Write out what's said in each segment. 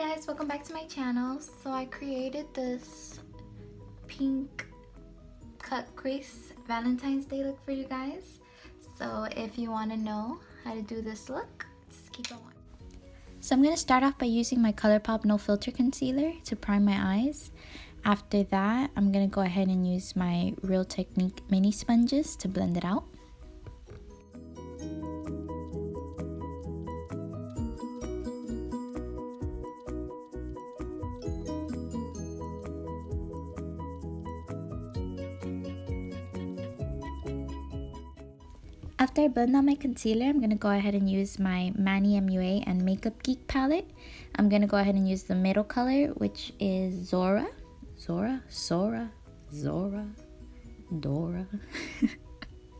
guys, welcome back to my channel. So I created this pink cut crease Valentine's Day look for you guys. So if you want to know how to do this look, just keep on. So I'm going to start off by using my Colourpop No Filter Concealer to prime my eyes. After that, I'm going to go ahead and use my Real Technique mini sponges to blend it out. After I blend out my concealer, I'm going to go ahead and use my Manny Mua and Makeup Geek palette. I'm going to go ahead and use the middle color, which is Dora.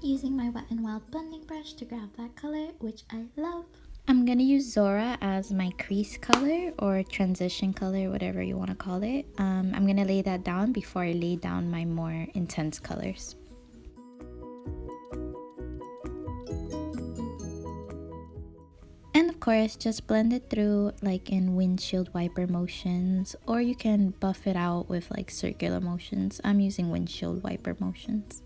Using my Wet n Wild blending brush to grab that color, which I love. I'm going to use Zora as my crease color or transition color, whatever you want to call it. I'm going to lay that down before I lay down my more intense colors. And of course, just blend it through like in windshield wiper motions, or you can buff it out with like circular motions. I'm using windshield wiper motions.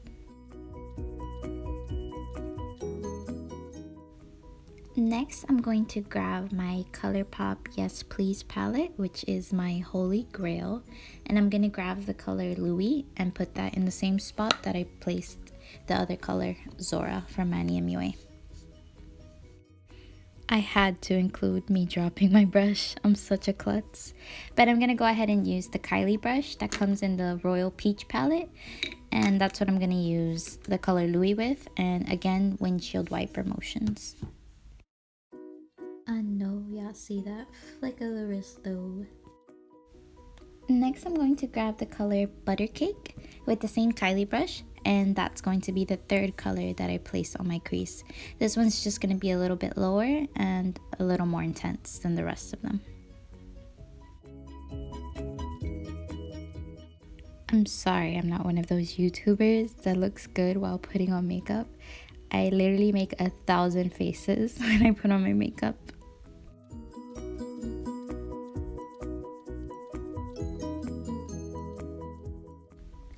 Next, I'm going to grab my Colourpop Yes Please palette, which is my holy grail. And I'm going to grab the color Louis and put that in the same spot that I placed the other color, Zora from Manny Mua. I had to include me dropping my brush. I'm such a klutz. But I'm going to go ahead and use the Kylie brush that comes in the Royal Peach palette. And that's what I'm going to use the color Louis with. And again, windshield wiper motions. I know y'all see that flick of the wrist though. Next, I'm going to grab the color Buttercake with the same Kylie brush. And that's going to be the third color that I placed on my crease. This one's just going to be a little bit lower and a little more intense than the rest of them. I'm sorry, I'm not one of those YouTubers that looks good while putting on makeup. I literally make 1,000 faces when I put on my makeup.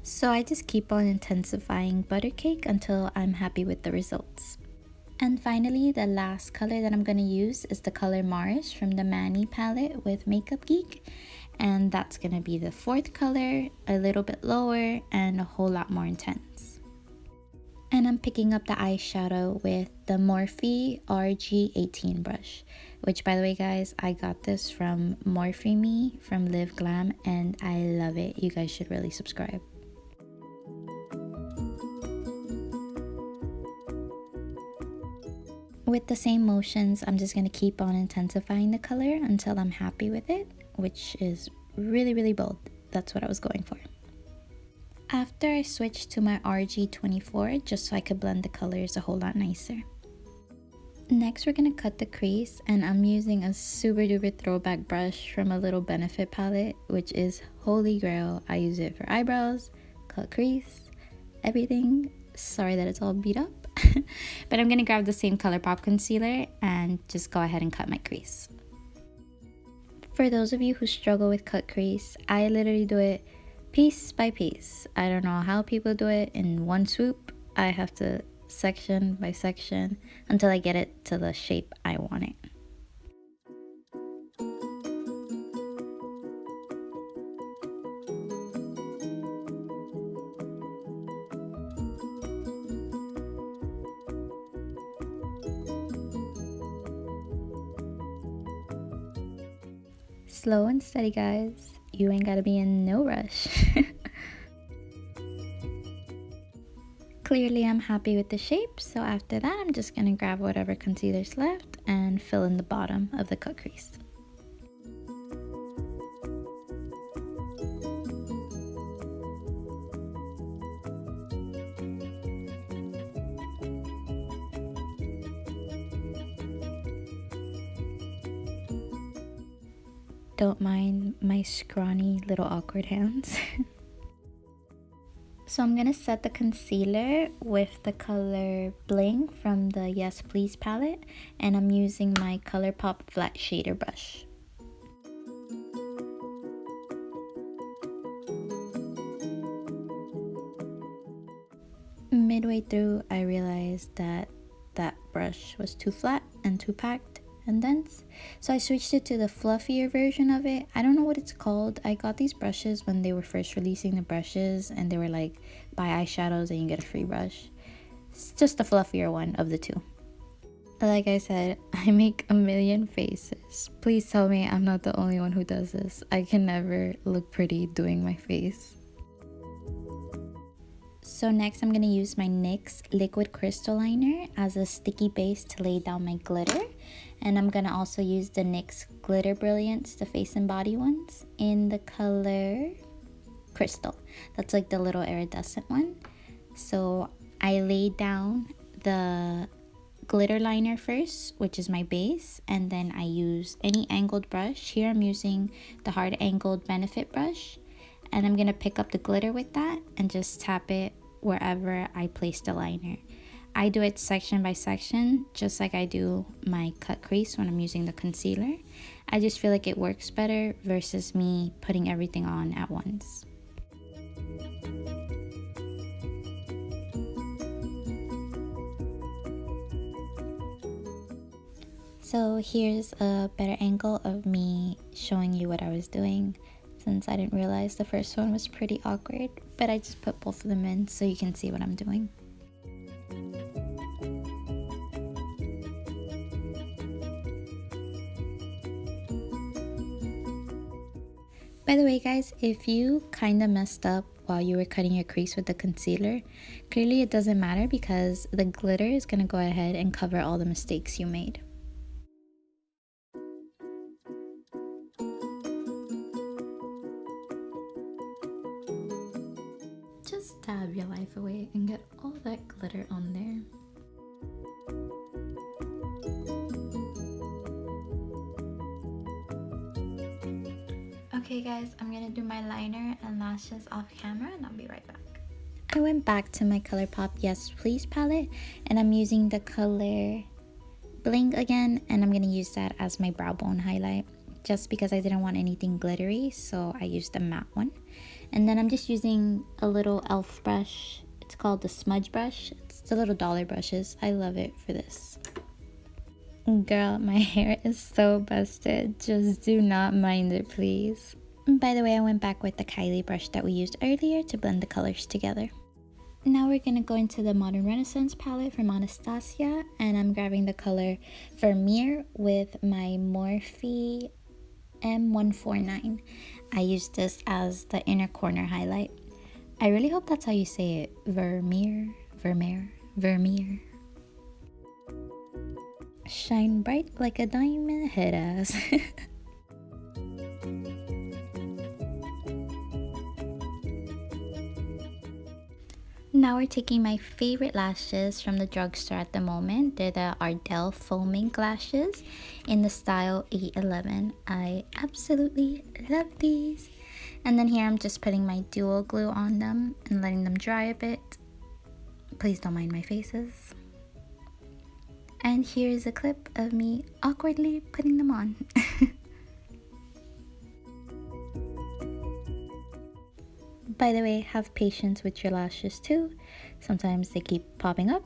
So I just keep on intensifying Buttercake until I'm happy with the results. And finally, the last color that I'm going to use is the color Mars from the Manny palette with Makeup Geek. And that's going to be the fourth color, a little bit lower and a whole lot more intense. And I'm picking up the eyeshadow with the Morphe RG18 brush. Which, by the way guys, I got this from Morphe Me from Live Glam and I love it. You guys should really subscribe. With the same motions, I'm just going to keep on intensifying the color until I'm happy with it, which is really bold. That's what I was going for. After I switched to my RG24 just so I could blend the colors a whole lot nicer. Next, we're going to cut the crease, and I'm using a super duper throwback brush from a Little Benefit palette, which is holy grail. I use it for eyebrows, cut crease, everything. Sorry that it's all beat up. But I'm going to grab the same Colourpop concealer and just go ahead and cut my crease. For those of you who struggle with cut crease, I literally do it piece by piece. I don't know how people do it in one swoop. I have to section by section until I get it to the shape I want it. Slow and steady, guys. You ain't gotta be in no rush. Clearly, I'm happy with the shape, so after that, I'm just gonna grab whatever concealer's left and fill in the bottom of the cut crease. Don't mind my scrawny little awkward hands. So I'm going to set the concealer with the color Bling from the Yes Please palette, and I'm using my Colourpop flat shader brush. midway through, I realized that that brush was too flat and too packed and dense. So I switched it to the fluffier version of it. I don't know what it's called. I got these brushes when they were first releasing the brushes, and they were like, buy eyeshadows and you get a free brush. It's just the fluffier one of the two. Like I said, I make a million faces. Please tell me I'm not the only one who does this. I can never look pretty doing my face. So next I'm going to use my NYX liquid crystal liner as a sticky base to lay down my glitter. And I'm going to also use the NYX Glitter Brilliance, the face and body ones, in the color Crystal. That's like the little iridescent one. So I laid down the glitter liner first, which is my base, and then I use any angled brush. Here I'm using the hard angled Benefit brush, and I'm gonna pick up the glitter with that and just tap it wherever I place the liner. I do it section by section, just like I do my cut crease when I'm using the concealer. I just feel like it works better versus me putting everything on at once. So here's a better angle of me showing you what I was doing, since I didn't realize the first one was pretty awkward, but I just put both of them in so you can see what I'm doing. By the way guys, if you kinda messed up while you were cutting your crease with the concealer, clearly it doesn't matter because the glitter is gonna go ahead and cover all the mistakes you made. Just dab your life away and get all that glitter on there. Okay guys, I'm gonna do my liner and lashes off camera and I'll be right back. I went back to my Colourpop Yes Please palette and I'm using the color Bling again, and I'm gonna use that as my brow bone highlight just because I didn't want anything glittery, so I used the matte one. And then I'm just using a little e.l.f. brush. It's called the smudge brush. It's the little dollar brushes. I love it for this. Girl, my hair is so busted. Just do not mind it, please. By the way, I went back with the Kylie brush that we used earlier to blend the colors together. Now we're gonna go into the Modern Renaissance palette from Anastasia, and I'm grabbing the color Vermeer with my Morphe M149. I use this as the inner corner highlight. I really hope that's how you say it. Vermeer, Vermeer, Vermeer. Shine bright like a diamond head ass. Now we're taking my favorite lashes from the drugstore at the moment. They're the Ardel faux mink lashes in the style 811. I absolutely love these. And then here I'm just putting my dual glue on them and letting them dry a bit. Please don't mind my faces. And here's a clip of me awkwardly putting them on. By the way, have patience with your lashes too. Sometimes they keep popping up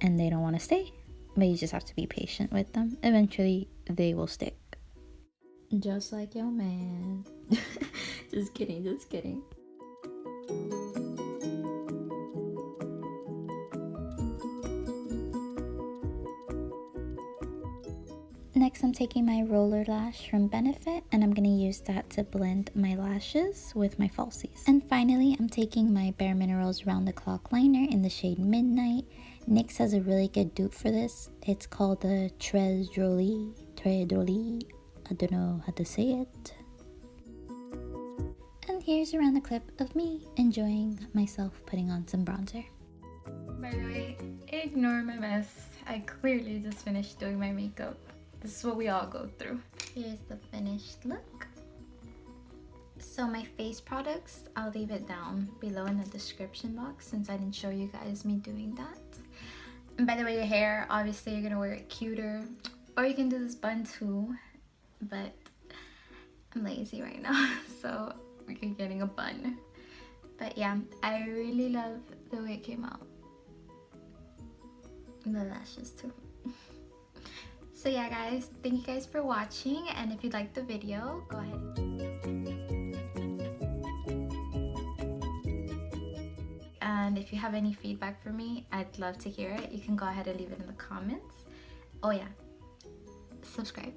and they don't want to stay, but you just have to be patient with them. Eventually, they will stick. Just like your man. Just kidding, just kidding. Next, I'm taking my roller lash from Benefit and I'm going to use that to blend my lashes with my falsies. And finally, I'm taking my Bare Minerals Round the Clock liner in the shade Midnight. NYX has a really good dupe for this. It's called the Très Jolie. I don't know how to say it. And here's around the clip of me enjoying myself putting on some bronzer. By the way, ignore my mess. I clearly just finished doing my makeup. This is what we all go through. Here's the finished look. So my face products, I'll leave it down below in the description box since I didn't show you guys me doing that. And by the way, your hair, obviously you're gonna wear it cuter, or you can do this bun too, but I'm lazy right now, so we're getting a bun. But yeah, I really love the way it came out. the lashes too. So yeah guys, thank you guys for watching, and if you liked the video, go ahead and if you have any feedback for me, I'd love to hear it. You can go ahead and leave it in the comments. Oh yeah, subscribe.